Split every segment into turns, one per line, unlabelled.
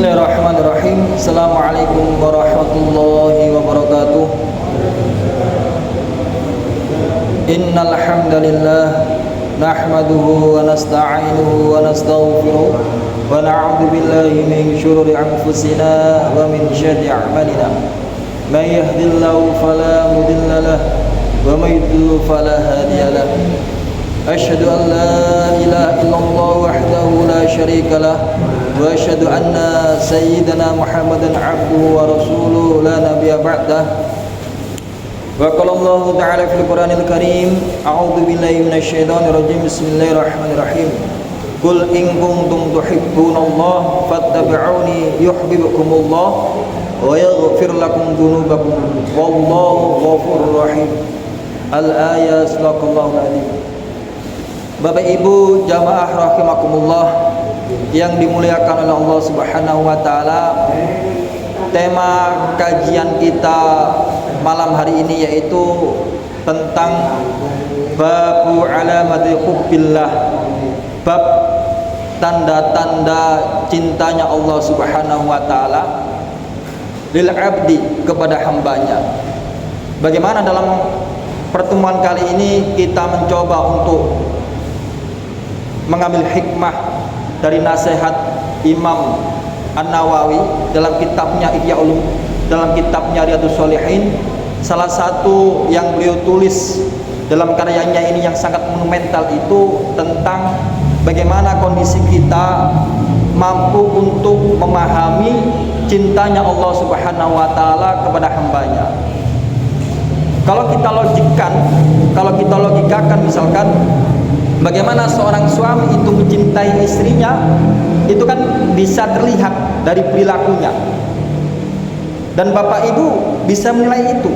Bismillahirrahmanirrahim. Assalamualaikum warahmatullahi wabarakatuh. Innal hamdalillah nahmaduhu wa nasta'inuhu wa nastaghfiruh wa na'udzu billahi min shururi anfusina wa min syarri a'malina. May yahdihillahu fala mudilla lahu wa may yudlil fala hadiya lahu. Asyhadu an la ilaha illallah wahdahu la syarika lah wa asyhadu anna sayyidana Muhammadan abduhu wa rasuluhu la nabiyya ba'dah. Wa qala Allah ta'ala fil Qur'anil Karim, a'udzu billahi minasyaitonir rajim. Bismillahirrahmanirrahim. Qul in kuntum tuhibbunallaha fattabi'uni yuhibbukumullah wa yaghfir lakum dzunubakum wallahu ghafurur rahim. Al-ayat. Sadaqallahul adzim. Bapak Ibu jamaah rahimakumullah yang dimuliakan oleh Allah Subhanahu wa taala, tema kajian kita malam hari ini yaitu tentang babu alamati hubbillah, bab tanda-tanda cintanya Allah Subhanahu wa taala lil abdi, kepada hambanya. Bagaimana dalam pertemuan kali ini kita mencoba untuk mengambil hikmah dari nasihat Imam An-Nawawi dalam kitabnya Ihya Ulum, dalam kitabnya Riyadhus Shalihin. Salah satu yang beliau tulis dalam karyanya ini yang sangat monumental itu tentang bagaimana kondisi kita mampu untuk memahami cintanya Allah Subhanahu wa taala kepada hambanya. Kalau kita logikakan misalkan bagaimana seorang suami itu mencintai istrinya, itu kan bisa terlihat dari perilakunya. Dan Bapak Ibu bisa menilai itu.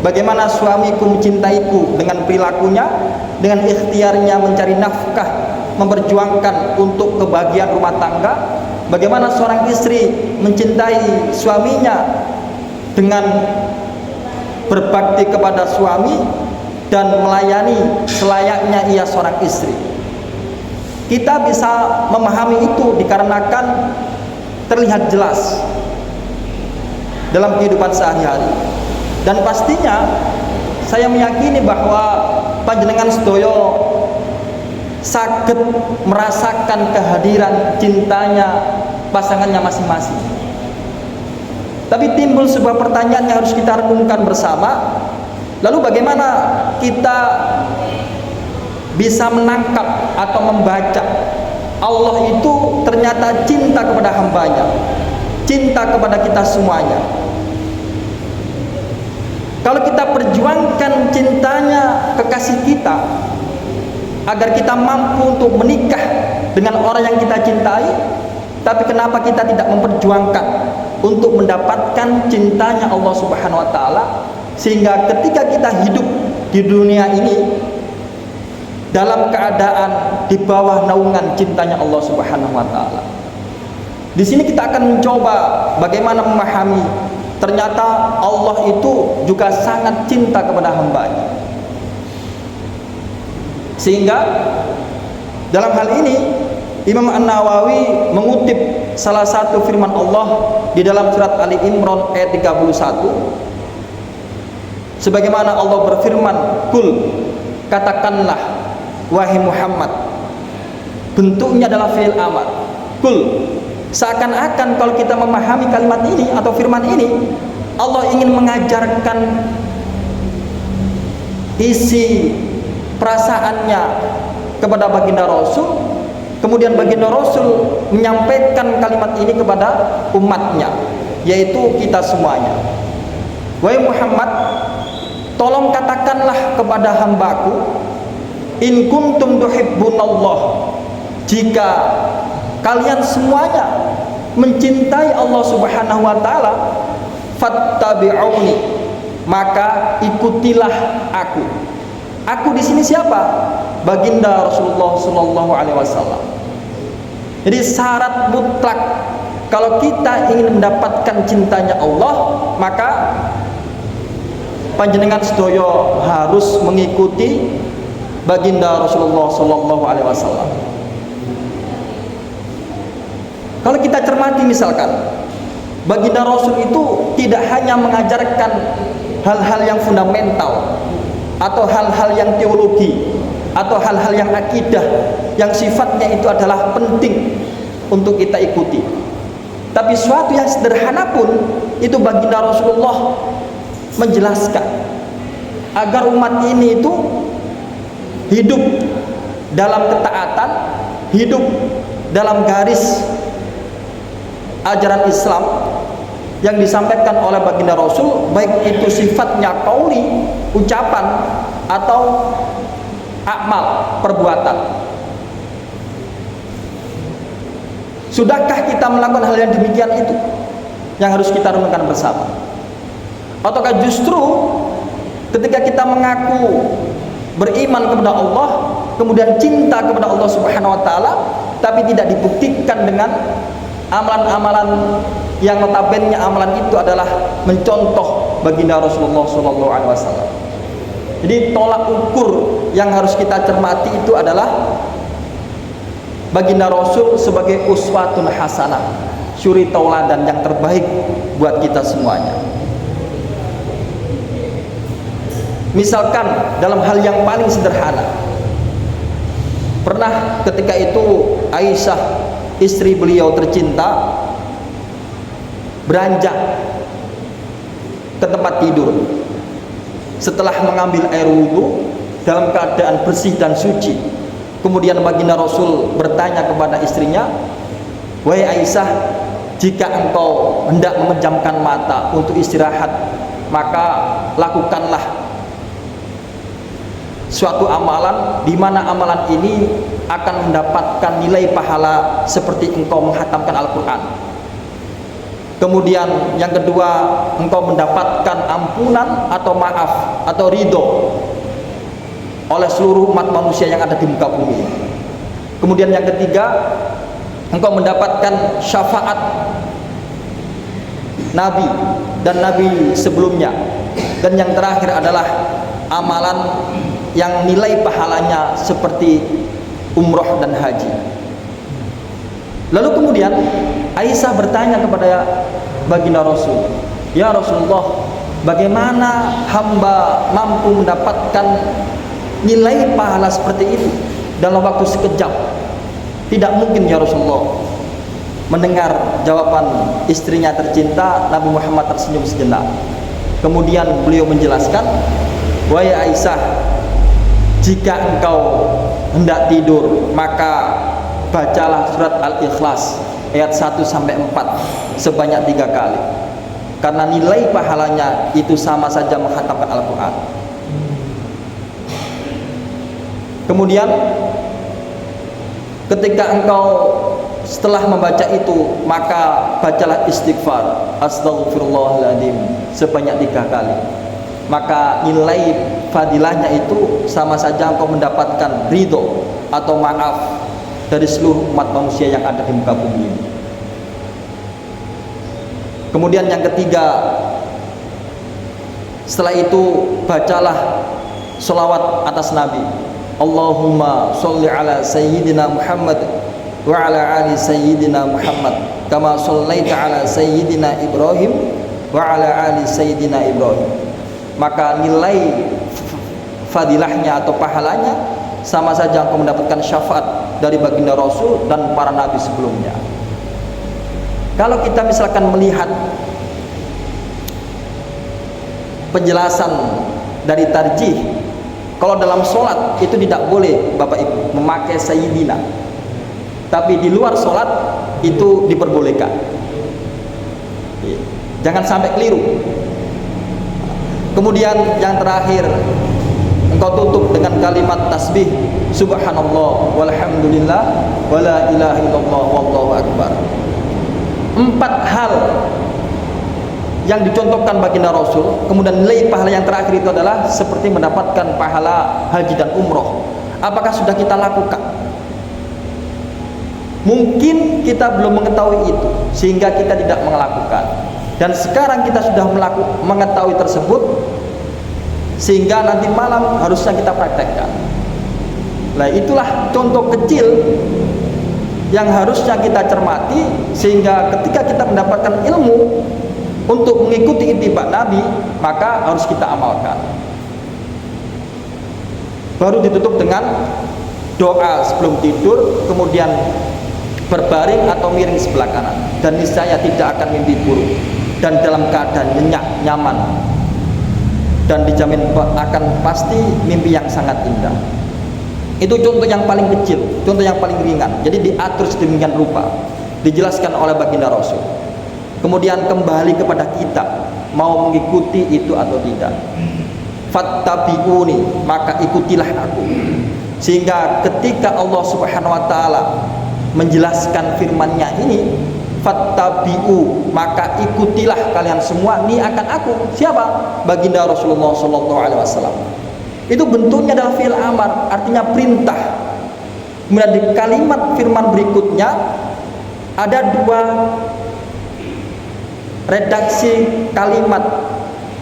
Bagaimana suamiku mencintaiku dengan perilakunya, dengan ikhtiarnya mencari nafkah, memperjuangkan untuk kebahagiaan rumah tangga. Bagaimana seorang istri mencintai suaminya dengan berbakti kepada suami dan melayani selayaknya ia seorang istri. Kita bisa memahami itu dikarenakan terlihat jelas dalam kehidupan sehari-hari. Dan pastinya saya meyakini bahwa panjenengan sedoyo saged merasakan kehadiran cintanya pasangannya masing-masing. Tapi timbul sebuah pertanyaan yang harus kita renungkan bersama. Lalu bagaimana kita bisa menangkap atau membaca Allah itu ternyata cinta kepada hambanya, cinta kepada kita semuanya. Kalau kita perjuangkan cintanya kekasih kita agar kita mampu untuk menikah dengan orang yang kita cintai, tapi kenapa kita tidak memperjuangkan untuk mendapatkan cintanya Allah Subhanahu wa taala, sehingga ketika kita hidup di dunia ini dalam keadaan di bawah naungan cintanya Allah Subhanahu wa taala. Di sini kita akan mencoba bagaimana memahami ternyata Allah itu juga sangat cinta kepada hambanya. Sehingga dalam hal ini Imam An-Nawawi mengutip salah satu firman Allah di dalam surat Ali Imran ayat 31, sebagaimana Allah berfirman, "Kul," katakanlah wahai Muhammad. Bentuknya adalah fi'il amar. Kul, seakan-akan kalau kita memahami kalimat ini atau firman ini, Allah ingin mengajarkan isi perasaannya kepada baginda Rasul. Kemudian baginda Rasul menyampaikan kalimat ini kepada umatnya, yaitu kita semuanya. Wahai Muhammad, tolong katakanlah kepada hambaku, in kuntum tuhibbunallah, jika kalian semuanya mencintai Allah Subhanahu wa taala, fattabi'uni, maka ikutilah aku. Aku di sini siapa? Baginda Rasulullah sallallahu alaihi wasallam. Jadi syarat mutlak kalau kita ingin mendapatkan cintanya Allah, maka panjenengan sedoyo harus mengikuti baginda Rasulullah sallallahu alaihi wasallam. Kalau kita cermati misalkan, baginda Rasul itu tidak hanya mengajarkan hal-hal yang fundamental atau hal-hal yang teologi atau hal-hal yang akidah yang sifatnya itu adalah penting untuk kita ikuti, tapi suatu yang sederhana pun itu baginda Rasulullah menjelaskan agar umat ini itu hidup dalam ketaatan, hidup dalam garis ajaran Islam yang disampaikan oleh baginda Rasul, baik itu sifatnya qauli, ucapan, atau amal, perbuatan. Sudahkah kita melakukan hal yang demikian itu yang harus kita renungkan bersama? Ataukah justru ketika kita mengaku beriman kepada Allah, kemudian cinta kepada Allah Subhanahu wa taala, tapi tidak dibuktikan dengan amalan-amalan yang notabene amalan itu adalah mencontoh baginda Rasulullah SAW. Jadi tolak ukur yang harus kita cermati itu adalah baginda Rasul sebagai uswatun hasanah, suri tauladan yang terbaik buat kita semuanya. Misalkan dalam hal yang paling sederhana, pernah ketika itu Aisyah, istri beliau tercinta, beranjak ke tempat tidur setelah mengambil air wudhu dalam keadaan bersih dan suci. Kemudian baginda Rasul bertanya kepada istrinya, "Wahai Aisyah, jika engkau hendak memejamkan mata untuk istirahat, maka lakukanlah suatu amalan di mana amalan ini akan mendapatkan nilai pahala seperti engkau menghatamkan Al-Quran. Kemudian yang kedua, engkau mendapatkan ampunan atau maaf atau ridho oleh seluruh umat manusia yang ada di muka bumi. Kemudian yang ketiga, engkau mendapatkan syafaat Nabi dan Nabi sebelumnya. Dan yang terakhir adalah amalan yang nilai pahalanya seperti umroh dan haji." Lalu kemudian Aisyah bertanya kepada baginda Rasul, "Ya Rasulullah, bagaimana hamba mampu mendapatkan nilai pahala seperti itu dalam waktu sekejap?" "Tidak mungkin ya Rasulullah." Mendengar jawaban istrinya tercinta, Nabi Muhammad tersenyum sejenak. Kemudian beliau menjelaskan, "Wahai Aisyah, jika engkau hendak tidur, maka bacalah surat Al-Ikhlas ayat 1 sampai 4 sebanyak 3 kali. Karena nilai pahalanya itu sama saja menghatamkan Al-Quran." Kemudian ketika engkau setelah membaca itu, maka bacalah istighfar, astaghfirullahaladzim, sebanyak 3 kali. Maka nilai fadilahnya itu sama saja engkau mendapatkan ridho atau maaf dari seluruh umat manusia yang ada di muka bumi ini. Kemudian yang ketiga, setelah itu bacalah sholawat atas Nabi, Allahumma sholli ala sayyidina Muhammad wa ala ali sayyidina Muhammad kama shollaita ala sayyidina Ibrahim wa ala ali sayyidina Ibrahim. Maka nilai fadilahnya atau pahalanya sama saja engkau mendapatkan syafaat dari baginda Rasul dan para nabi sebelumnya. Kalau kita misalkan melihat penjelasan dari tarjih, kalau dalam sholat itu tidak boleh Bapak Ibu memakai sayyidina, tapi di luar sholat itu diperbolehkan. Jangan sampai keliru. Kemudian yang terakhir, engkau tutup dengan kalimat tasbih subhanallah walhamdulillah wala ilaha illallah wallahu akbar. 4 hal yang dicontohkan baginda Rasul. Kemudian nilai pahala yang terakhir itu adalah seperti mendapatkan pahala haji dan umroh. Apakah sudah kita lakukan? Mungkin kita belum mengetahui itu sehingga kita tidak melakukan. Dan sekarang kita sudah mengetahui tersebut, sehingga nanti malam harusnya kita praktekkan. Nah, itulah contoh kecil yang harusnya kita cermati, sehingga ketika kita mendapatkan ilmu untuk mengikuti ittiba Nabi, maka harus kita amalkan. Baru ditutup dengan doa sebelum tidur, kemudian berbaring atau miring sebelah kanan, dan niscaya tidak akan mimpi buruk dan dalam keadaan nyenyak, nyaman, dan dijamin akan pasti mimpi yang sangat indah. Itu contoh yang paling kecil, contoh yang paling ringan. Jadi diatur sedemikian rupa, dijelaskan oleh baginda Rasul. Kemudian kembali kepada kita, mau mengikuti itu atau tidak. Fattabi'uni, maka ikutilah aku. Sehingga ketika Allah Subhanahu wa taala menjelaskan firman-Nya ini, fattabi'u, maka ikutilah kalian semua ni akan aku. Siapa? Baginda Rasulullah sallallahu alaihi wasallam. Itu bentuknya adalah fi'il amar, artinya perintah. Kemudian di kalimat firman berikutnya ada dua redaksi kalimat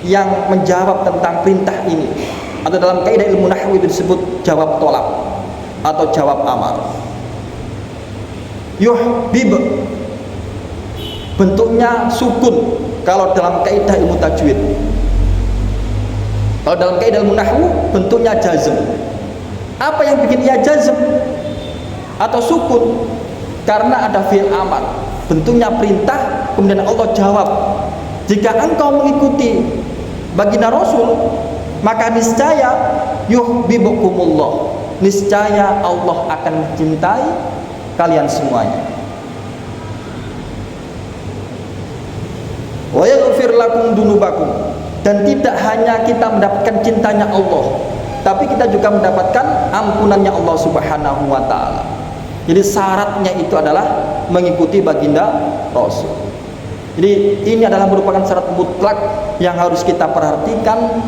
yang menjawab tentang perintah ini, atau dalam kaidah ilmu nahwu itu disebut jawab tolak atau jawab amar. Yuhbib, bentuknya sukun kalau dalam kaidah ilmu tajwid. Kalau dalam kaidah ilmu nahwu bentuknya jazm. Apa yang bikin ia jazm atau sukun? Karena ada fi'il amar, bentuknya perintah, kemudian Allah jawab, jika engkau mengikuti baginda Rasul, maka niscaya yuhibbukumullah, niscaya Allah akan mencintai kalian semuanya. Wa yaghfir lakum dunubakum, dan tidak hanya kita mendapatkan cintanya Allah, tapi kita juga mendapatkan ampunannya Allah Subhanahu wa taala. Jadi syaratnya itu adalah mengikuti baginda Rasul. Jadi ini adalah merupakan syarat mutlak yang harus kita perhatikan,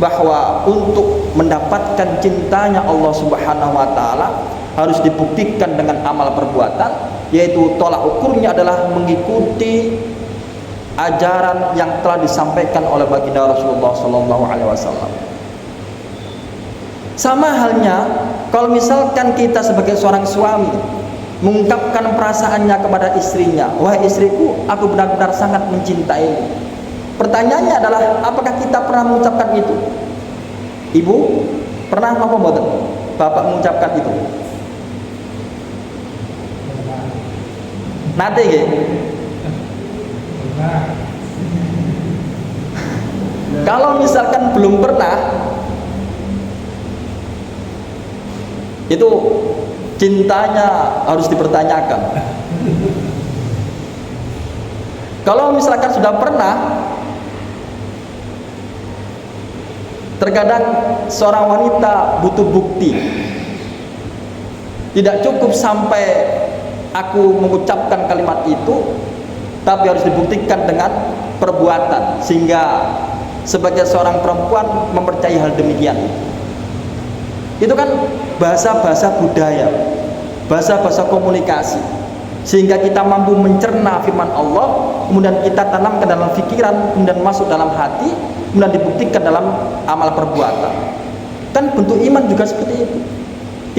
bahwa untuk mendapatkan cintanya Allah Subhanahu wa taala harus dibuktikan dengan amal perbuatan, yaitu tolak ukurnya adalah mengikuti ajaran yang telah disampaikan oleh baginda Rasulullah sallallahu alaihi wasallam. Sama halnya kalau misalkan kita sebagai seorang suami mengungkapkan perasaannya kepada istrinya, wahai istriku, aku benar-benar sangat mencintaimu. Pertanyaannya adalah, apakah kita pernah mengucapkan itu? Ibu pernah apa mboten? Bapak mengucapkan itu? Nate nggih? Kalau misalkan belum pernah, itu cintanya harus dipertanyakan. Kalau misalkan sudah pernah, terkadang seorang wanita butuh bukti. Tidak cukup sampai aku mengucapkan kalimat itu, tapi harus dibuktikan dengan perbuatan, sehingga sebagai seorang perempuan mempercayai hal demikian. Itu kan bahasa-bahasa budaya, bahasa-bahasa komunikasi, sehingga kita mampu mencerna firman Allah, kemudian kita tanam ke dalam pikiran, kemudian masuk dalam hati, kemudian dibuktikan dalam amal perbuatan. Kan bentuk iman juga seperti itu,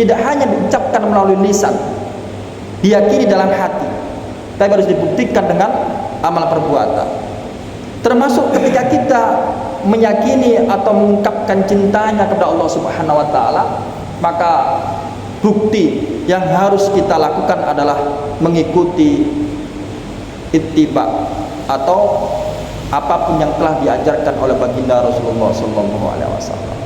tidak hanya diucapkan melalui lisan, diyakini dalam hati, tapi harus dibuktikan dengan amal perbuatan. Termasuk ketika kita meyakini atau mengungkapkan cintanya kepada Allah Subhanahu wa taala, maka bukti yang harus kita lakukan adalah mengikuti ittiba atau apapun yang telah diajarkan oleh baginda Rasulullah sallallahu alaihi wasallam.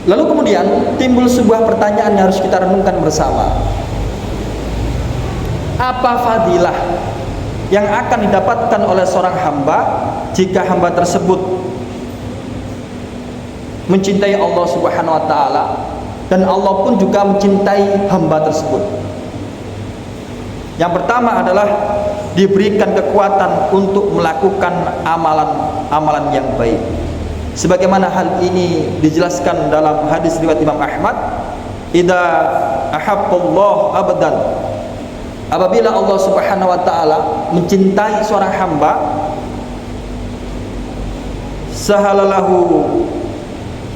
Lalu kemudian timbul sebuah pertanyaan yang harus kita renungkan bersama. Apa fadilah yang akan didapatkan oleh seorang hamba jika hamba tersebut mencintai Allah Subhanahu wa taala, dan Allah pun juga mencintai hamba tersebut? Yang pertama adalah diberikan kekuatan untuk melakukan amalan-amalan yang baik. Sebagaimana hal ini dijelaskan dalam hadis riwayat Imam Ahmad, idza ahabballahu abdan, apabila Allah Subhanahu wa taala mencintai seorang hamba, sahalalahu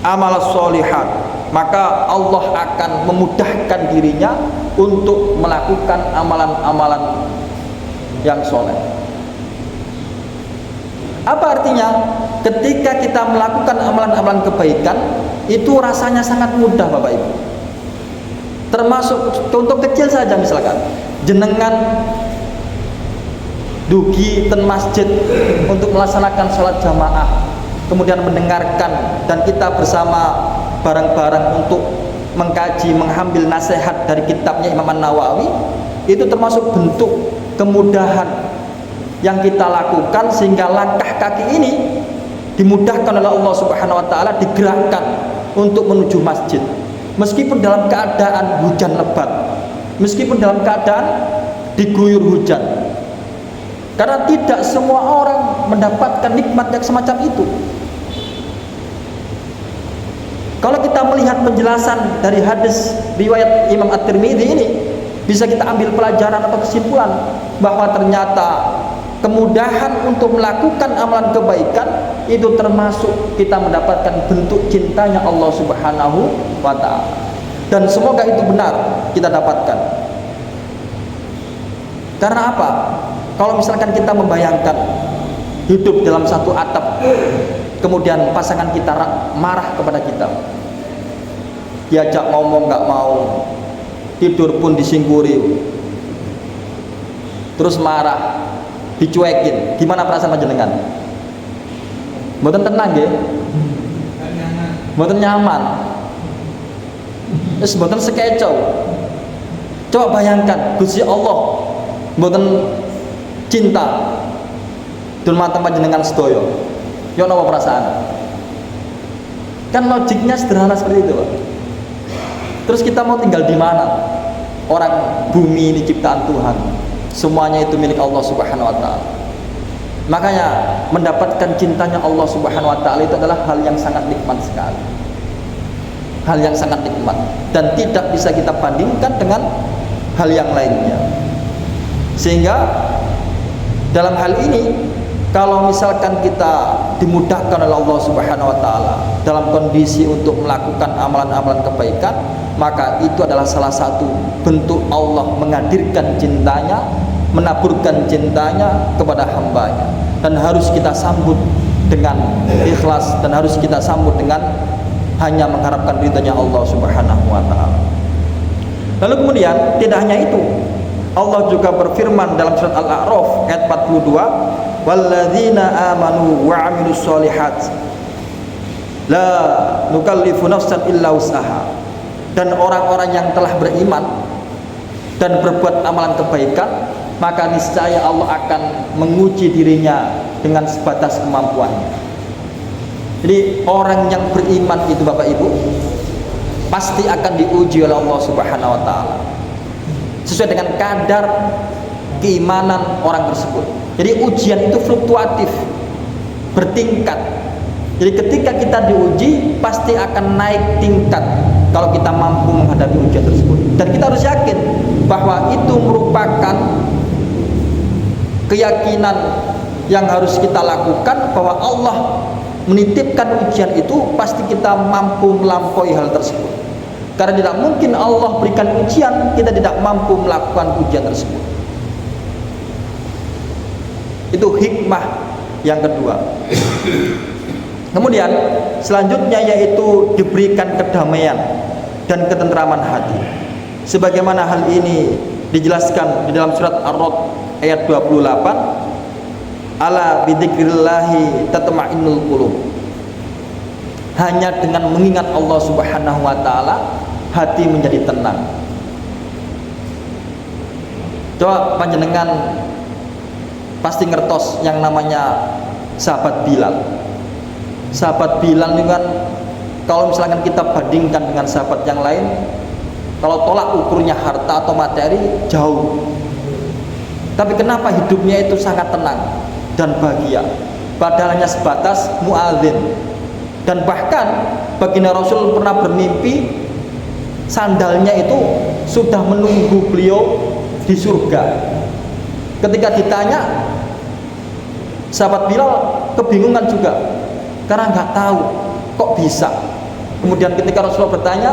amal sholihat, maka Allah akan memudahkan dirinya untuk melakukan amalan-amalan yang soleh. Apa artinya? Ketika kita melakukan amalan-amalan kebaikan, itu rasanya sangat mudah Bapak Ibu. Termasuk contoh kecil saja, misalkan jenengan dugi ten masjid untuk melaksanakan sholat jamaah, kemudian mendengarkan dan kita bersama bareng-bareng untuk mengkaji, mengambil nasihat dari kitabnya Imam An-Nawawi, itu termasuk bentuk kemudahan yang kita lakukan sehingga langkah kaki ini dimudahkan oleh Allah Subhanahu wa taala, digerakkan untuk menuju masjid meskipun dalam keadaan hujan lebat, meskipun dalam keadaan diguyur hujan, karena tidak semua orang mendapatkan nikmat yang semacam itu. Kalau kita melihat penjelasan dari hadis riwayat Imam At-Tirmidzi ini, bisa kita ambil pelajaran atau kesimpulan bahwa ternyata kemudahan untuk melakukan amalan kebaikan itu termasuk kita mendapatkan bentuk cintanya Allah Subhanahu wa ta'ala. Dan semoga itu benar kita dapatkan. Karena apa? Kalau misalkan kita membayangkan hidup dalam satu atap, kemudian pasangan kita marah kepada kita, diajak ngomong nggak mau, tidur pun disingkuri, terus marah, dicuekin, gimana perasaan panjenengan? Mboten tenang nggih? Mboten nyaman. Wis mboten sekecau. Coba bayangkan Gusti Allah mboten cinta dumateng panjenengan sedaya. Yo napa perasaan? Kan logiknya sederhana seperti itu, Pak. Terus kita mau tinggal di mana? Orang bumi ini ciptaan Tuhan. Semuanya itu milik Allah Subhanahu wa ta'ala. Makanya mendapatkan cintanya Allah Subhanahu wa ta'ala itu adalah hal yang sangat nikmat sekali. Hal yang sangat nikmat dan tidak bisa kita bandingkan dengan hal yang lainnya. Sehingga dalam hal ini, kalau misalkan kita dimudahkan oleh Allah Subhanahu wa ta'ala dalam kondisi untuk melakukan amalan-amalan kebaikan, maka itu adalah salah satu bentuk Allah menghadirkan cintanya, menaburkan cintanya kepada hambanya, dan harus kita sambut dengan ikhlas dan harus kita sambut dengan hanya mengharapkan ridhonya Allah Subhanahu wa ta'ala. Lalu kemudian tidak hanya itu, Allah juga berfirman dalam surat Al-A'raf ayat 42, walladzina amanu wa amilus solihat la nukallifu nafsan illa usaha. Dan orang-orang yang telah beriman dan berbuat amalan kebaikan, maka niscaya Allah akan menguji dirinya dengan sebatas kemampuannya. Jadi orang yang beriman itu Bapak Ibu pasti akan diuji oleh Allah Subhanahu wa ta'ala sesuai dengan kadar keimanan orang tersebut. Jadi ujian itu fluktuatif, bertingkat. Jadi ketika kita diuji pasti akan naik tingkat kalau kita mampu menghadapi ujian tersebut. Dan kita harus yakin bahwa itu merupakan keyakinan yang harus kita lakukan, bahwa Allah menitipkan ujian itu pasti kita mampu melampaui hal tersebut. Karena tidak mungkin Allah berikan ujian kita tidak mampu melakukan ujian tersebut. Itu hikmah yang kedua. Kemudian selanjutnya yaitu diberikan kedamaian dan ketentraman hati. Sebagaimana hal ini dijelaskan di dalam surat Ar-Ra'd ayat 28, ala bidzikrillahi tatma'innul qulub. Hanya dengan mengingat Allah Subhanahu wa ta'ala hati menjadi tenang. Coba panjenengan pasti ngertos yang namanya sahabat Bilal. Sahabat Bilal itu kan kalau misalkan kita bandingkan dengan sahabat yang lain, kalau tolak ukurnya harta atau materi jauh. Tapi kenapa hidupnya itu sangat tenang dan bahagia? Padahal hanya sebatas muadzin. Dan bahkan baginda Rasul pernah bermimpi sandalnya itu sudah menunggu beliau di surga. Ketika ditanya, sahabat Bilal kebingungan juga karena nggak tahu kok bisa. Kemudian ketika Rasulullah bertanya,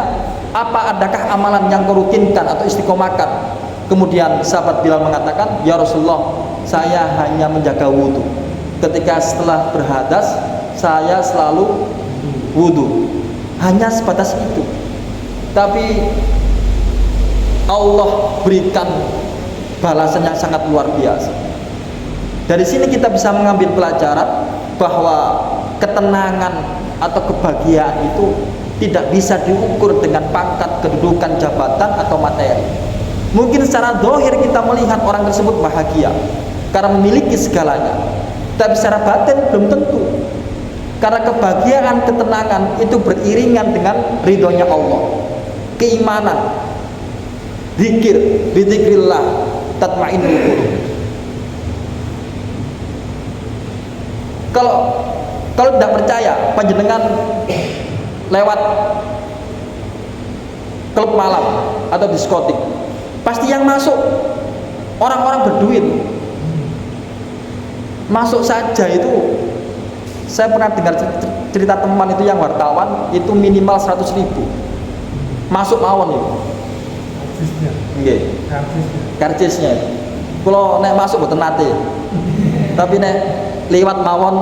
apa adakah amalan yang kau rutinkan atau istiqomahkan? Kemudian sahabat Bilal mengatakan, ya Rasulullah, saya hanya menjaga wudhu. Ketika setelah berhadas, saya selalu wudhu. Hanya sebatas itu. Tapi Allah berikan balasan yang sangat luar biasa. Dari sini kita bisa mengambil pelajaran bahwa ketenangan atau kebahagiaan itu tidak bisa diukur dengan pangkat, kedudukan, jabatan atau materi. Mungkin secara zahir kita melihat orang tersebut bahagia karena memiliki segalanya, tapi secara batin belum tentu. Karena kebahagiaan, ketenangan itu beriringan dengan ridhonya Allah, keimanan, zikir, bizikrillah tatmainnul qulub. Kalau tidak percaya, panjenengan lewat klub malam atau diskotik, pasti yang masuk orang-orang berduit. Masuk saja itu, saya pernah dengar cerita teman itu yang wartawan, itu minimal 100.000 masuk mawon itu. Nggih. Karcisnya. Kalau nek masuk boten nate. Tapi nek liwat mawon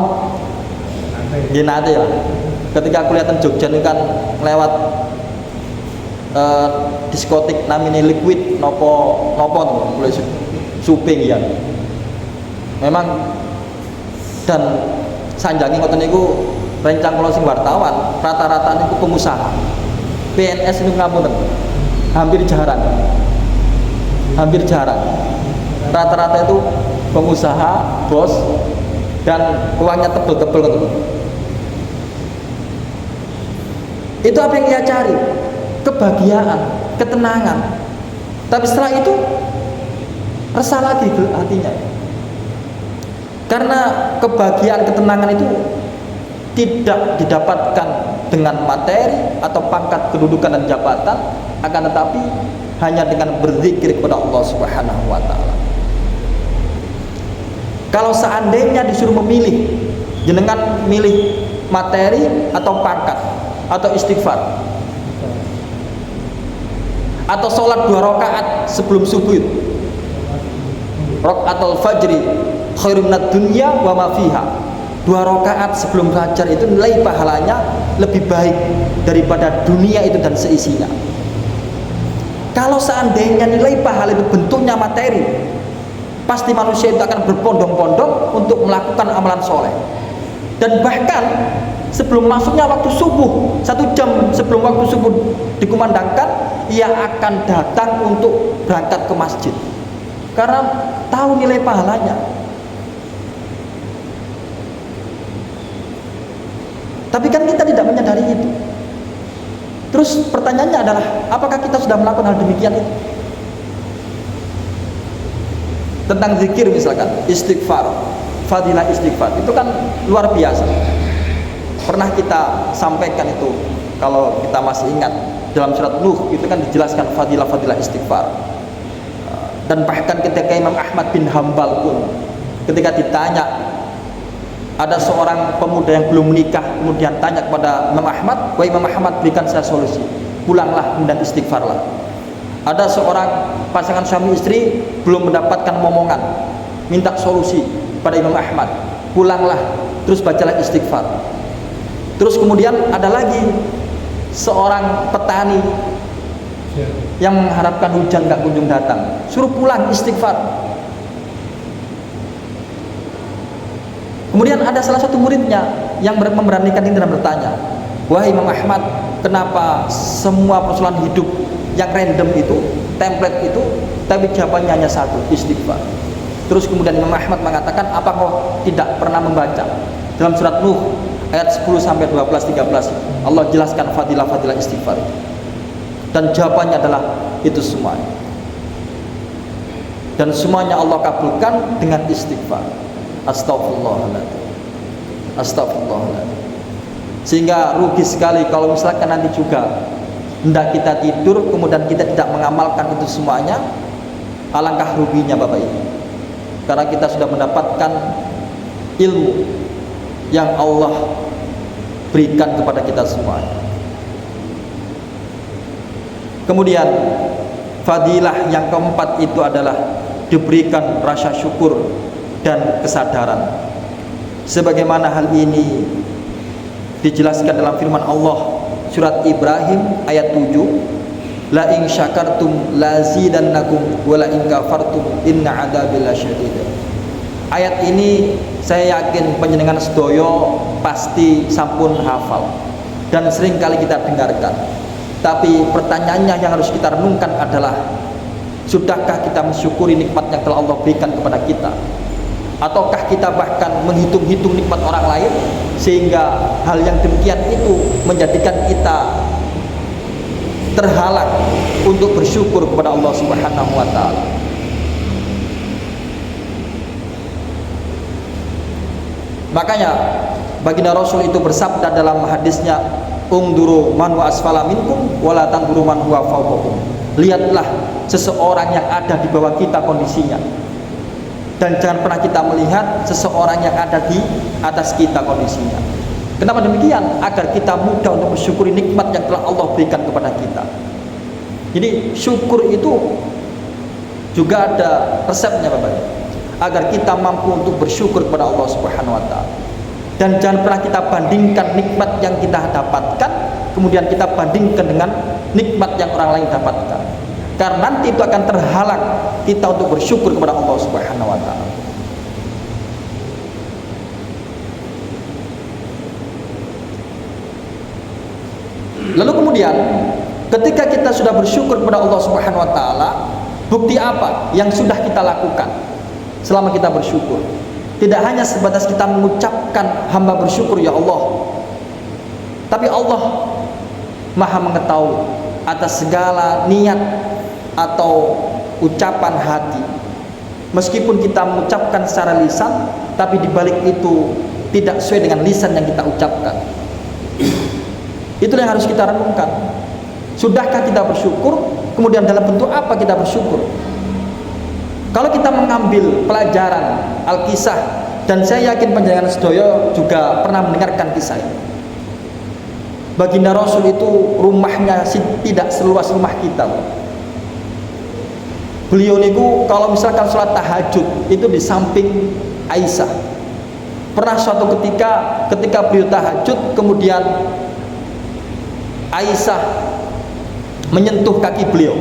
nggih nate lah. Ketika aku lihat Jogja itu kan lewat diskotik namanya Liquid nopo tuh boleh suping ya. Memang dan sanjangi ngoten niku rencang kula sing wartawan rata-rata niku pengusaha. PNS itu ngapunten. Hampir jarang. Rata-rata itu pengusaha, bos, dan uangnya tebel-tebel gitu. Itu apa yang ia cari? Kebahagiaan, ketenangan. Tapi setelah itu resah lagi hatinya. Karena kebahagiaan, ketenangan itu tidak didapatkan dengan materi atau pangkat, kedudukan dan jabatan, akan tetapi hanya dengan berzikir kepada Allah Subhanahu wa taala. Kalau seandainya disuruh memilih, jenengan milih materi atau pangkat atau istighfar atau sholat 2 rakaat sebelum subuh, rakaatul fajri khairum minad dunya wa ma fiha, 2 rakaat sebelum fajar itu nilai pahalanya lebih baik daripada dunia itu dan seisinya. Kalau seandainya nilai pahala itu bentuknya materi, pasti manusia itu akan berbondong-bondong untuk melakukan amalan soleh. Dan bahkan sebelum masuknya waktu subuh, 1 jam sebelum waktu subuh dikumandangkan, ia akan datang untuk berangkat ke masjid karena tahu nilai pahalanya. Tapi kan kita tidak menyadari itu. Terus pertanyaannya adalah, apakah kita sudah melakukan hal demikian itu? Tentang zikir misalkan, istighfar, fadilah istighfar, itu kan luar biasa. Pernah kita sampaikan itu, kalau kita masih ingat, dalam surat Nuh itu kan dijelaskan fadilah istighfar. Dan bahkan ketika Imam Ahmad bin Hambal pun ketika ditanya, ada seorang pemuda yang belum menikah, kemudian tanya kepada Imam Ahmad, wahai Imam Ahmad, berikan saya solusi, pulanglah kemudian istighfarlah. Ada seorang pasangan suami istri belum mendapatkan momongan, minta solusi pada Imam Ahmad, pulanglah terus bacalah istighfar. Terus kemudian ada lagi seorang petani yang mengharapkan hujan gak kunjung datang, suruh pulang istighfar. Kemudian ada salah satu muridnya yang memberanikan diri dan bertanya, wahai Imam Ahmad, kenapa semua persoalan hidup yang random itu, template itu, tapi jawabannya hanya satu, istighfar. Terus kemudian Imam Ahmad mengatakan, apa kau tidak pernah membaca dalam surat Nuh ayat 10 sampai 12, 13, Allah jelaskan fadilah istighfar itu. Dan jawabannya adalah itu semuanya. Dan semuanya Allah kabulkan dengan istighfar. Astagfirullahaladzim. Sehingga rugi sekali kalau misalkan nanti juga hendak kita tidur kemudian kita tidak mengamalkan itu semuanya. Alangkah ruginya Bapak Ibu. Karena kita sudah mendapatkan ilmu yang Allah berikan kepada kita semuanya. Kemudian fadilah yang keempat itu adalah diberikan rasa syukur dan kesadaran. Sebagaimana hal ini dijelaskan dalam firman Allah surat Ibrahim ayat 7, la in syakartum lazidannakum wa la in kafartum inna adzabi lasyadid. Ayat ini saya yakin panjenengan sedoyo pasti sampun hafal dan sering kali kita dengarkan. Tapi pertanyaannya yang harus kita renungkan adalah, sudahkah kita mensyukuri nikmat yang telah Allah berikan kepada kita? Ataukah kita bahkan menghitung-hitung nikmat orang lain, sehingga hal yang demikian itu menjadikan kita terhalang untuk bersyukur kepada Allah Subhanahu wa taala. Makanya baginda Rasul itu bersabda dalam hadisnya, ungduru man wa asfala minkum wala tanduru man huwa fawqakum. Lihatlah seseorang yang ada di bawah kita kondisinya, dan jangan pernah kita melihat seseorang yang ada di atas kita kondisinya. Kenapa demikian? Agar kita mudah untuk bersyukuri nikmat yang telah Allah berikan kepada kita. Jadi syukur itu juga ada resepnya Bapak, agar kita mampu untuk bersyukur kepada Allah Subhanahu wa taala. Dan jangan pernah kita bandingkan nikmat yang kita dapatkan kemudian kita bandingkan dengan nikmat yang orang lain dapatkan. Karena nanti itu akan terhalang kita untuk bersyukur kepada Allah Subhanahu wa taala. Lalu kemudian ketika kita sudah bersyukur kepada Allah Subhanahu wa taala, bukti apa yang sudah kita lakukan selama kita bersyukur? Tidak hanya sebatas kita mengucapkan hamba bersyukur ya Allah, tapi Allah Maha mengetahui atas segala niat atau ucapan hati. Meskipun kita mengucapkan secara lisan, tapi dibalik itu tidak sesuai dengan lisan yang kita ucapkan. Itulah yang harus kita renungkan. Sudahkah kita bersyukur? Kemudian dalam bentuk apa kita bersyukur? Kalau kita mengambil pelajaran Al-Kisah, dan saya yakin panjenengan sedoyo juga pernah mendengarkan kisah ini. Baginda Rasul itu rumahnya tidak seluas rumah kita. Beliau niku kalau misalkan sholat tahajud itu di samping Aisyah. Pernah suatu ketika beliau tahajud, kemudian Aisyah menyentuh kaki beliau.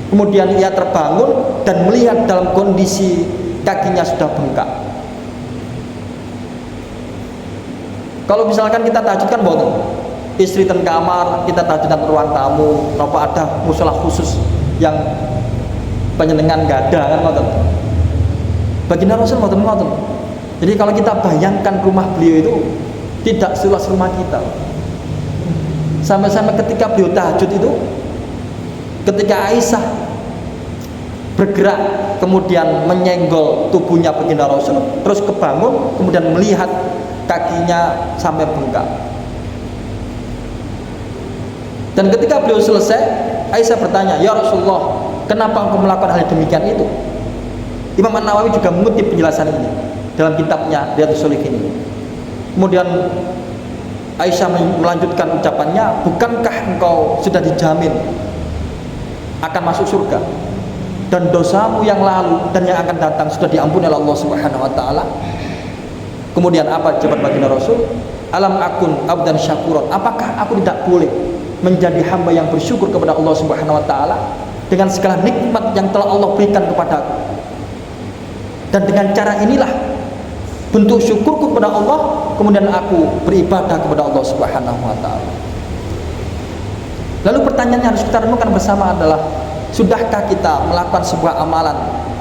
Kemudian ia terbangun dan melihat dalam kondisi kakinya sudah bengkak. Kalau misalkan kita tahajud kan boten, istri ten kamar, kita tahajud di ruang tamu, apa ada musola khusus yang panjenengan gak ada kan boten. Baginda Rasul boten. Jadi kalau kita bayangkan rumah beliau itu tidak seluas rumah kita. Sampai-sampai ketika beliau tahajud itu, ketika Aisyah bergerak kemudian menyenggol tubuhnya baginda Rasul, terus kebangun kemudian melihat kakinya sampai bengkak. Dan ketika beliau selesai, Aisyah bertanya, ya Rasulullah, kenapa engkau melakukan hal demikian itu? Imam An-Nawawi juga mengutip penjelasan ini dalam kitabnya Riyadhus Shalihin ini. Kemudian Aisyah melanjutkan ucapannya, bukankah engkau sudah dijamin akan masuk surga, dan dosamu yang lalu dan yang akan datang sudah diampuni oleh Allah Subhanahu wa taala? Kemudian apa jawaban baginda Rasul? Alam akun abdan syakuron, apakah aku tidak boleh menjadi hamba yang bersyukur kepada Allah Subhanahu wa taala dengan segala nikmat yang telah Allah berikan kepadaku? Dan dengan cara inilah bentuk syukurku kepada Allah, kemudian aku beribadah kepada Allah Subhanahu wa taala. Lalu pertanyaan yang harus kita renungkan bersama adalah, sudahkah kita melakukan sebuah amalan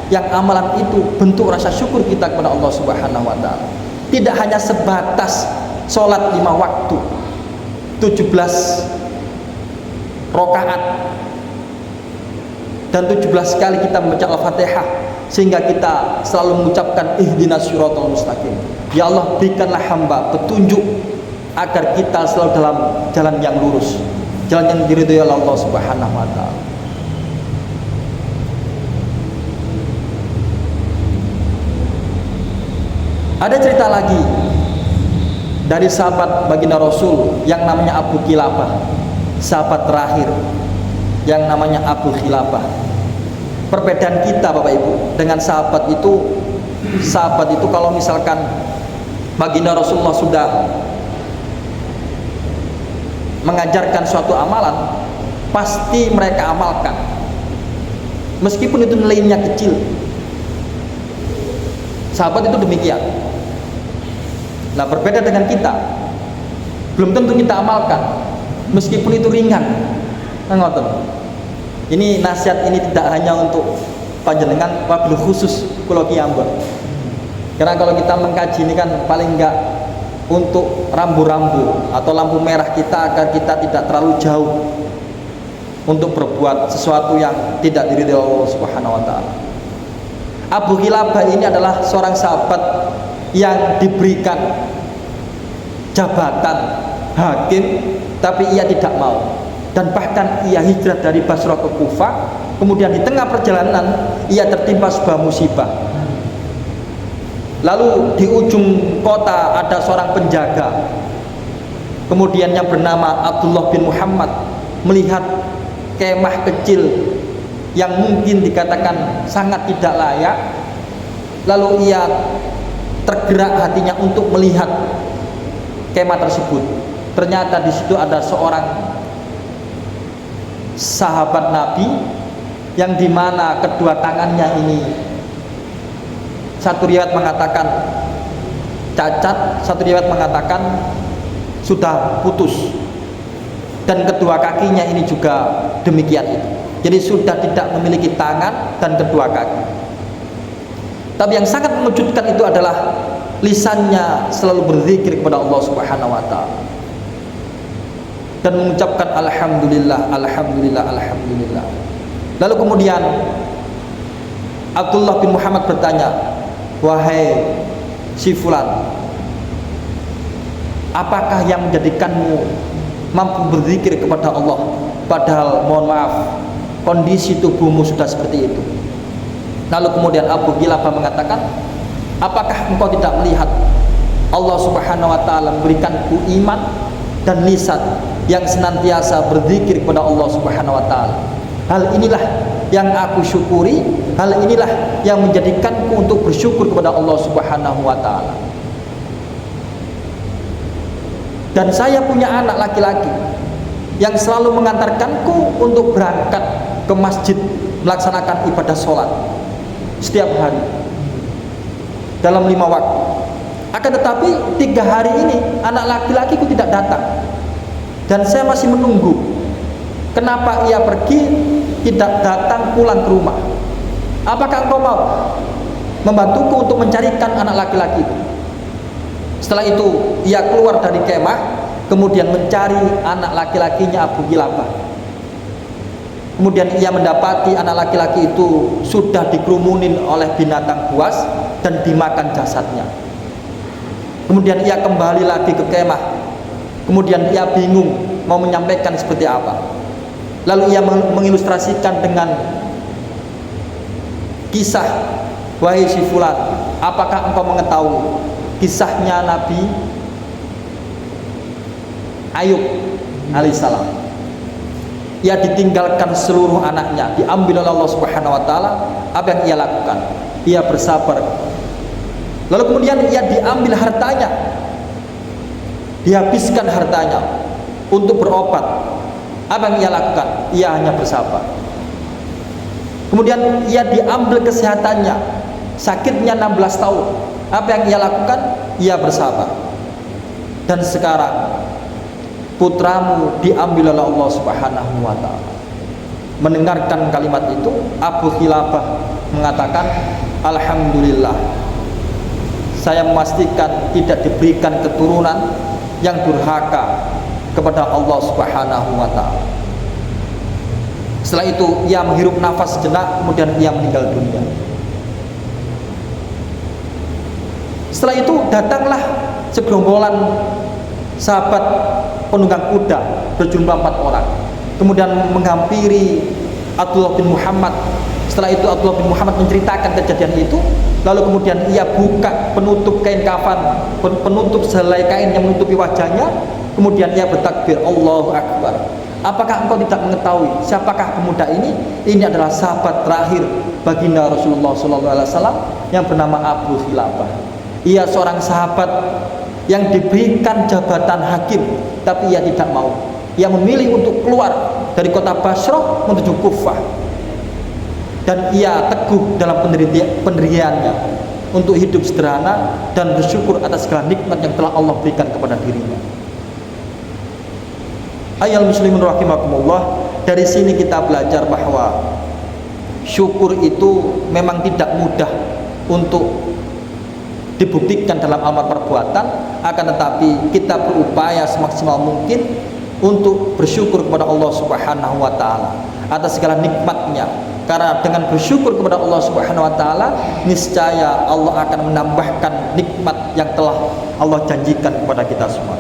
yang amalan itu bentuk rasa syukur kita kepada Allah Subhanahu wa taala? Tidak hanya sebatas sholat 5 waktu 17 rakaat dan 17 kali kita membaca Al-Fatihah sehingga kita selalu mengucapkan ihdinas siratal mustaqim. Ya Allah, berikanlah hamba petunjuk agar kita selalu dalam jalan yang lurus, jalan yang diridhoi oleh Allah Subhanahu wa taala. Ada cerita lagi dari sahabat baginda Rasul yang namanya Abu Kilabah, sahabat terakhir. yang namanya Abu Khilafah. Perbedaan kita Bapak Ibu dengan sahabat itu kalau misalkan baginda Rasulullah sudah mengajarkan suatu amalan, pasti mereka amalkan meskipun itu nilainya kecil. Sahabat itu demikian. Nah, berbeda dengan kita, belum tentu kita amalkan meskipun itu ringan. Ini nasihat ini tidak hanya untuk panjenengan, wabil khusus kula Ki Ambon. Karena kalau kita mengkaji ini kan paling enggak untuk rambu-rambu atau lampu merah kita agar kita tidak terlalu jauh untuk berbuat sesuatu yang tidak diridhoi Allah Subhanahu wa taala. Abu Khilafah ini adalah seorang sahabat yang diberikan jabatan hakim tapi ia tidak mau, dan bahkan ia hijrah dari Basrah ke Kufah. Kemudian di tengah perjalanan ia tertimpa sebuah musibah. Lalu di ujung kota ada seorang penjaga, kemudian yang bernama Abdullah bin Muhammad melihat kemah kecil yang mungkin dikatakan sangat tidak layak. Lalu ia tergerak hatinya untuk melihat kemah tersebut. Ternyata di situ ada seorang sahabat Nabi yang dimana kedua tangannya ini, satu riwayat mengatakan cacat, satu riwayat mengatakan sudah putus, dan kedua kakinya ini juga demikian itu. Jadi sudah tidak memiliki tangan dan kedua kaki. Tapi yang sangat mengejutkan itu adalah lisannya selalu berzikir kepada Allah Subhanahu wa taala dan mengucapkan alhamdulillah, alhamdulillah, alhamdulillah. Lalu kemudian Abdullah bin Muhammad bertanya, wahai si fulan, apakah yang menjadikanmu mampu berzikir kepada Allah padahal mohon maaf kondisi tubuhmu sudah seperti itu? Lalu kemudian Abu Khilafah mengatakan, apakah engkau tidak melihat Allah Subhanahu wa taala memberikanku iman dan lisan yang senantiasa berzikir kepada Allah Subhanahu wa taala? Hal inilah yang aku syukuri, hal inilah yang menjadikanku untuk bersyukur kepada Allah Subhanahu wa taala. Dan saya punya anak laki-laki yang selalu mengantarkanku untuk berangkat ke masjid melaksanakan ibadah sholat setiap hari dalam 5 waktu. Akan tetapi 3 hari ini anak laki-lakiku tidak datang, dan saya masih menunggu kenapa ia pergi tidak datang pulang ke rumah. Apakah engkau mau membantuku untuk mencarikan anak laki-laki itu? Setelah itu ia keluar dari kemah, kemudian mencari anak laki-lakinya Abu Khilafah. Kemudian ia mendapati anak laki-laki itu sudah dikerumunin oleh binatang buas dan dimakan jasadnya. Kemudian ia kembali lagi ke kemah. Kemudian ia bingung mau menyampaikan seperti apa. Lalu ia mengilustrasikan dengan kisah, wahai si fulan, apakah engkau mengetahui kisahnya Nabi Ayub alaihissalam? Ia ditinggalkan seluruh anaknya, diambil oleh Allah Subhanahu wa taala. Apa yang ia lakukan? Ia bersabar. Lalu kemudian ia diambil hartanya, dihabiskan hartanya untuk berobat. Apa yang ia lakukan? Ia hanya bersabar. Kemudian ia diambil kesehatannya, sakitnya 16 tahun. Apa yang ia lakukan? Ia bersabar. Dan sekarang putramu diambil oleh Allah Subhanahu wa taala. Mendengarkan kalimat itu, Abu Khilafah mengatakan, alhamdulillah, saya memastikan tidak diberikan keturunan yang durhaka kepada Allah Subhanahu wa taala. Setelah itu ia menghirup nafas sejenak, kemudian ia meninggal dunia. Setelah itu datanglah segerombolan sahabat penunggang kuda berjumlah 4 orang, kemudian menghampiri Abdullah bin Muhammad. Setelah itu Abdullah bin Muhammad menceritakan kejadian itu. Lalu kemudian ia buka penutup kain kafan, penutup selai kain yang menutupi wajahnya. Kemudian ia bertakbir, Allahu Akbar, apakah engkau tidak mengetahui siapakah pemuda ini? Ini adalah sahabat terakhir baginda Rasulullah SAW yang bernama Abu Khilafah. Ia seorang sahabat yang diberikan jabatan hakim, tapi ia tidak mau. Ia memilih untuk keluar dari kota Basrah menuju Kufah, dan ia teguh dalam pendiriannya untuk hidup sederhana dan bersyukur atas segala nikmat yang telah Allah berikan kepada dirinya. Ayyuhal muslimun rahimakumullah, dari sini kita belajar bahwa syukur itu memang tidak mudah untuk dibuktikan dalam amal perbuatan, akan tetapi kita berupaya semaksimal mungkin untuk bersyukur kepada Allah Subhanahu wa taala atas segala nikmatnya. Karena dengan bersyukur kepada Allah Subhanahu wa taala, niscaya Allah akan menambahkan nikmat yang telah Allah janjikan kepada kita semua.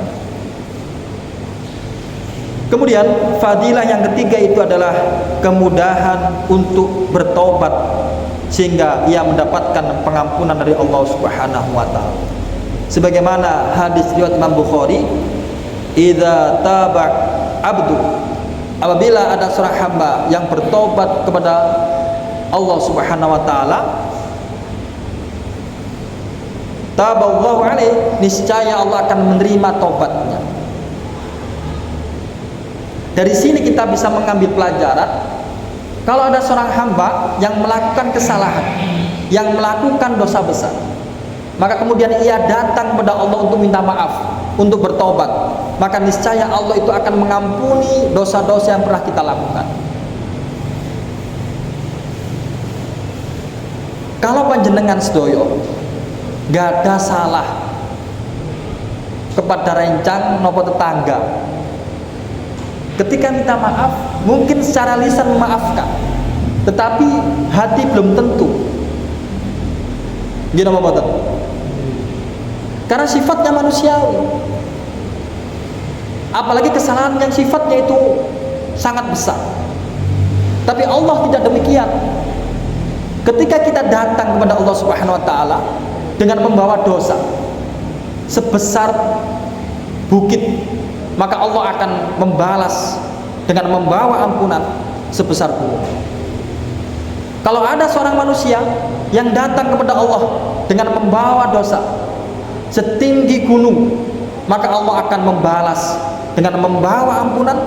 Kemudian fadilah yang ketiga itu adalah kemudahan untuk bertobat, sehingga ia mendapatkan pengampunan dari Allah Subhanahu wa taala. Sebagaimana hadis riwayat Imam Bukhari, idza taba abdu, apabila ada seorang hamba yang bertobat kepada Allah Subhanahu wa taala, taballahu alaihi, niscaya Allah akan menerima tobatnya. Dari sini kita bisa mengambil pelajaran, kalau ada seorang hamba yang melakukan kesalahan, yang melakukan dosa besar, maka kemudian ia datang kepada Allah untuk minta maaf, untuk bertobat, maka niscaya Allah itu akan mengampuni dosa-dosa yang pernah kita lakukan. Kalau panjenengan sedoyo gak ada salah kepada rencang nopo tetangga, ketika minta maaf, mungkin secara lisan memaafkan, tetapi hati belum tentu. Gimana Bapak? Karena sifatnya manusiawi. Apalagi kesalahan yang sifatnya itu sangat besar. Tapi Allah tidak demikian. Ketika kita datang kepada Allah Subhanahu wa taala dengan membawa dosa sebesar bukit, maka Allah akan membalas dengan membawa ampunan sebesar gunung. Kalau ada seorang manusia yang datang kepada Allah dengan membawa dosa setinggi gunung, maka Allah akan membalas dengan membawa ampunan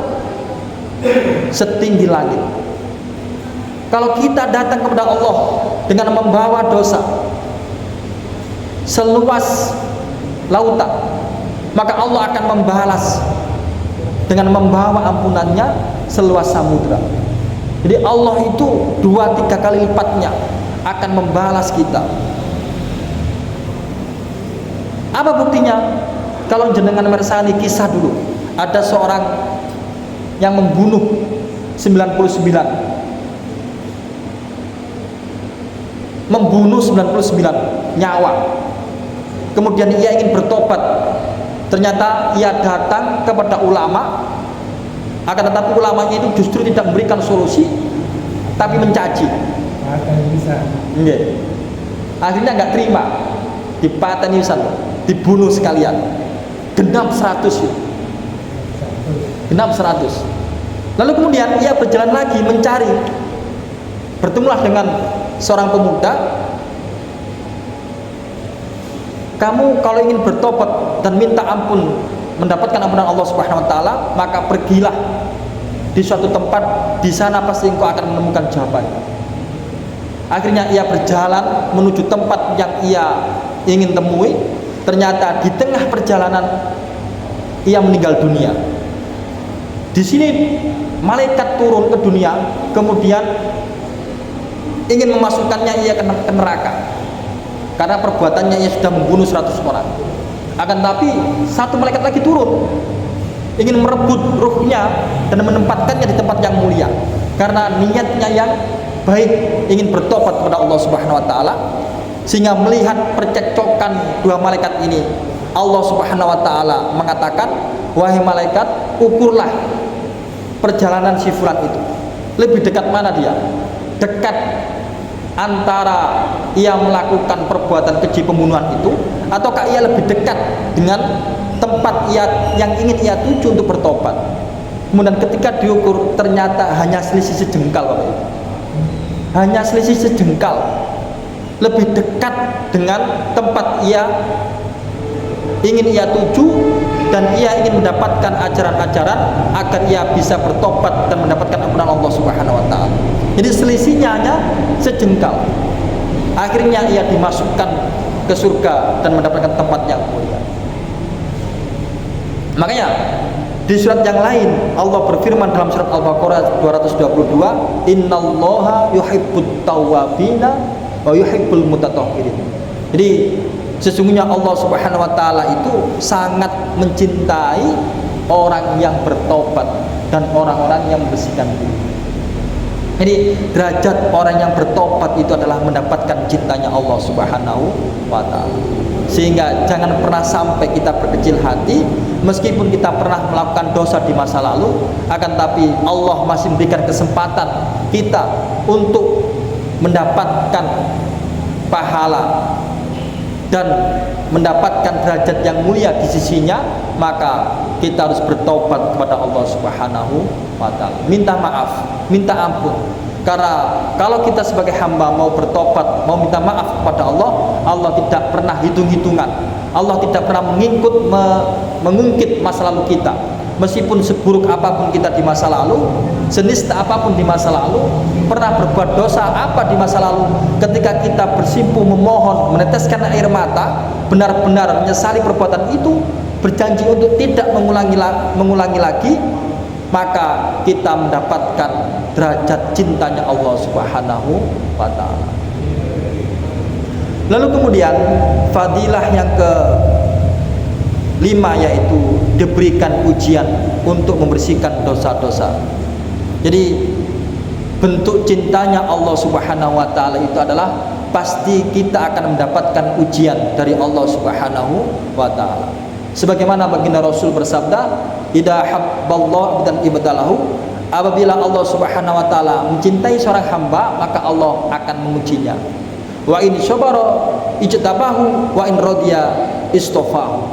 setinggi langit. Kalau kita datang kepada Allah dengan membawa dosa seluas lautan, maka Allah akan membalas dengan membawa ampunannya seluas samudra. Jadi Allah itu 2-3 kali lipatnya akan membalas kita. Apa buktinya? Kalau jenengan meresani kisah dulu, ada seorang yang membunuh 99 nyawa. Kemudian ia ingin bertobat. Ternyata ia datang kepada ulama, akan tetapi ulamanya itu justru tidak memberikan solusi, tapi mencaci. Akhirnya nggak terima, dipateni dibunuh sekalian, genap 100. Lalu kemudian ia berjalan lagi mencari, bertemulah dengan seorang pemuda. Kamu kalau ingin bertobat dan minta ampun, mendapatkan ampunan Allah Subhanahu wa taala, maka pergilah di suatu tempat, di sana pasti engkau akan menemukan jawabannya. Akhirnya ia berjalan menuju tempat yang ia ingin temui. Ternyata di tengah perjalanan ia meninggal dunia. Di sini malaikat turun ke dunia, kemudian ingin memasukkannya ia ke neraka. Karena perbuatannya ia sudah membunuh 100 orang. Akan tapi satu malaikat lagi turun, ingin merebut ruhnya dan menempatkannya di tempat yang mulia. Karena niatnya yang baik, ingin bertobat kepada Allah Subhanahu wa taala. Sehingga melihat percekcokan dua malaikat ini, Allah Subhanahu wa taala mengatakan, "Wahai malaikat, ukurlah perjalanan si fulan itu. Lebih dekat mana dia? Dekat antara ia melakukan perbuatan keji pembunuhan itu, ataukah ia lebih dekat dengan tempat yang ingin ia tuju untuk bertobat?" Kemudian ketika diukur ternyata hanya selisih sejengkal, Bapak Ibu. Hanya selisih sejengkal, lebih dekat dengan tempat ingin ia tuju, dan ia ingin mendapatkan ajaran-ajaran agar ia bisa bertobat dan mendapatkan ampunan Allah Subhanahu wa taala. Jadi selisihnya hanya sejengkal. Akhirnya ia dimasukkan ke surga dan mendapatkan tempat yang mulia. Makanya di surat yang lain Allah berfirman dalam surat Al-Baqarah 222, "Innallaha yuhibbut tawwabina wa yuhibbul mutatahhirin." Jadi sesungguhnya Allah Subhanahu wa taala itu sangat mencintai orang yang bertobat dan orang-orang yang membersihkan diri. Jadi derajat orang yang bertobat itu adalah mendapatkan cintanya Allah Subhanahu wa taala. Sehingga jangan pernah sampai kita berkecil hati, meskipun kita pernah melakukan dosa di masa lalu, akan tapi Allah masih memberikan kesempatan kita untuk mendapatkan pahala dan mendapatkan derajat yang mulia di sisinya. Maka kita harus bertobat kepada Allah Subhanahu wa taala, minta maaf, minta ampun. Karena kalau kita sebagai hamba mau bertobat, mau minta maaf kepada Allah, Allah tidak pernah hitung-hitungan. Allah tidak pernah mengungkit masa lalu kita. Meskipun seburuk apapun kita di masa lalu, senista apapun di masa lalu, pernah berbuat dosa apa di masa lalu, ketika kita bersimpuh memohon, meneteskan air mata, benar-benar menyesali perbuatan itu, berjanji untuk tidak mengulangi lagi, maka kita mendapatkan derajat cintanya Allah Subhanahu wa taala. Lalu kemudian fadilah yang ke-5 yaitu diberikan ujian untuk membersihkan dosa-dosa. Jadi bentuk cintanya Allah Subhanahu wa taala itu adalah pasti kita akan mendapatkan ujian dari Allah Subhanahu wa taala. Sebagaimana baginda Rasul bersabda, "Idza habballahu 'abdan ibtalahu." Apabila Allah Subhanahu wa taala mencintai seorang hamba, maka Allah akan mengujinya. Wa in syabara ijtabahu wa in radiya istofahu.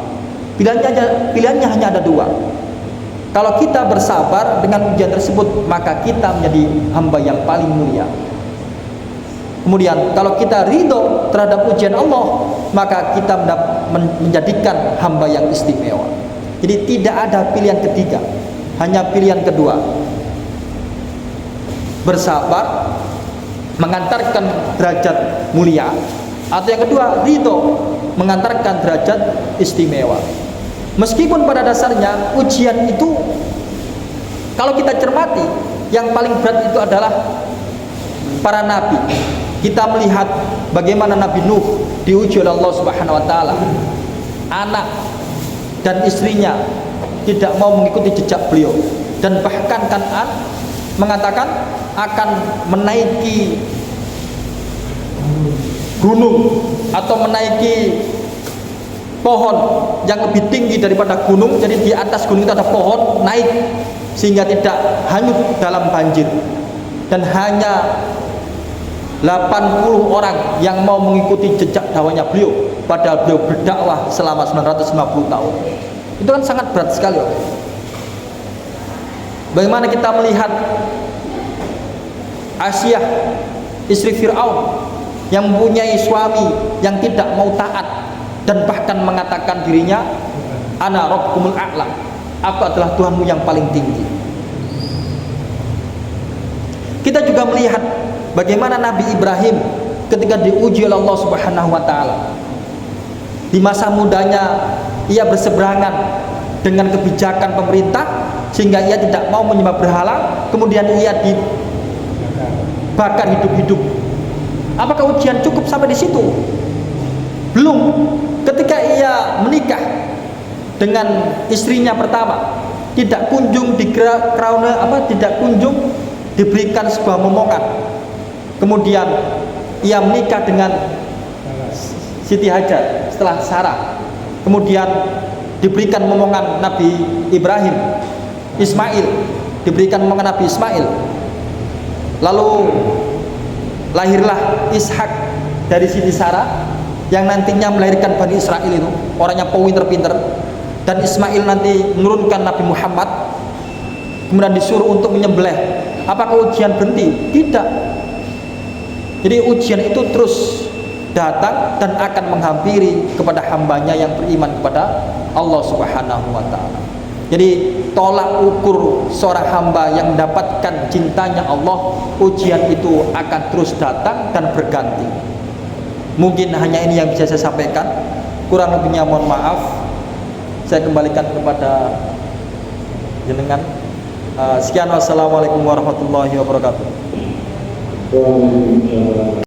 Pilihannya hanya ada dua. Kalau kita bersabar dengan ujian tersebut, maka kita menjadi hamba yang paling mulia. Kemudian kalau kita ridho terhadap ujian Allah, maka kita menjadikan hamba yang istimewa. Jadi tidak ada pilihan ketiga, hanya pilihan kedua. Bersabar mengantarkan derajat mulia, atau yang kedua ridho mengantarkan derajat istimewa. Meskipun pada dasarnya ujian itu, kalau kita cermati, yang paling berat itu adalah para nabi. Kita melihat bagaimana Nabi Nuh diuji oleh Allah Subhanahu wa taala. Anak dan istrinya tidak mau mengikuti jejak beliau, dan bahkan Kan'an mengatakan akan menaiki gunung atau menaiki pohon yang lebih tinggi daripada gunung. Jadi di atas gunung itu ada pohon, naik sehingga tidak hanyut dalam banjir. Dan hanya 80 orang yang mau mengikuti jejak dakwahnya beliau, padahal beliau berdakwah selama 950 tahun. Itu kan sangat berat sekali. Bagaimana kita melihat Asyah, istri Fir'aun, yang mempunyai suami yang tidak mau taat dan bahkan mengatakan dirinya ana rabbukumul a'la, aku adalah Tuhanmu yang paling tinggi. Kita juga melihat bagaimana Nabi Ibrahim ketika diuji oleh Allah Subhanahu wa taala. Di masa mudanya ia berseberangan dengan kebijakan pemerintah sehingga ia tidak mau menyembah berhala, kemudian ia dibakar hidup-hidup. Apakah ujian cukup sampai di situ? Belum. Ketika ia menikah dengan istrinya pertama, tidak kunjung tidak kunjung diberikan sebuah momongan. Kemudian ia menikah dengan Siti Hajar setelah Sarah. Kemudian diberikan momongan Nabi Ibrahim, Ismail, diberikan momongan Nabi Ismail. Lalu lahirlah Ishak dari Siti Sarah yang nantinya melahirkan Bani Israel itu, orangnya pinter-pinter. Dan Ismail nanti menurunkan Nabi Muhammad. kemudian disuruh untuk menyembelih, apakah ujian berhenti? Tidak. Jadi ujian itu terus datang dan akan menghampiri kepada hambanya yang beriman kepada Allah Subhanahu wa ta'ala. Jadi tolak ukur seorang hamba yang mendapatkan cintanya Allah, ujian itu akan terus datang dan berganti. Mungkin hanya ini yang bisa saya sampaikan, kurang lebihnya mohon maaf. Saya kembalikan kepada jenengan. Sekian, wassalamualaikum warahmatullahi wabarakatuh.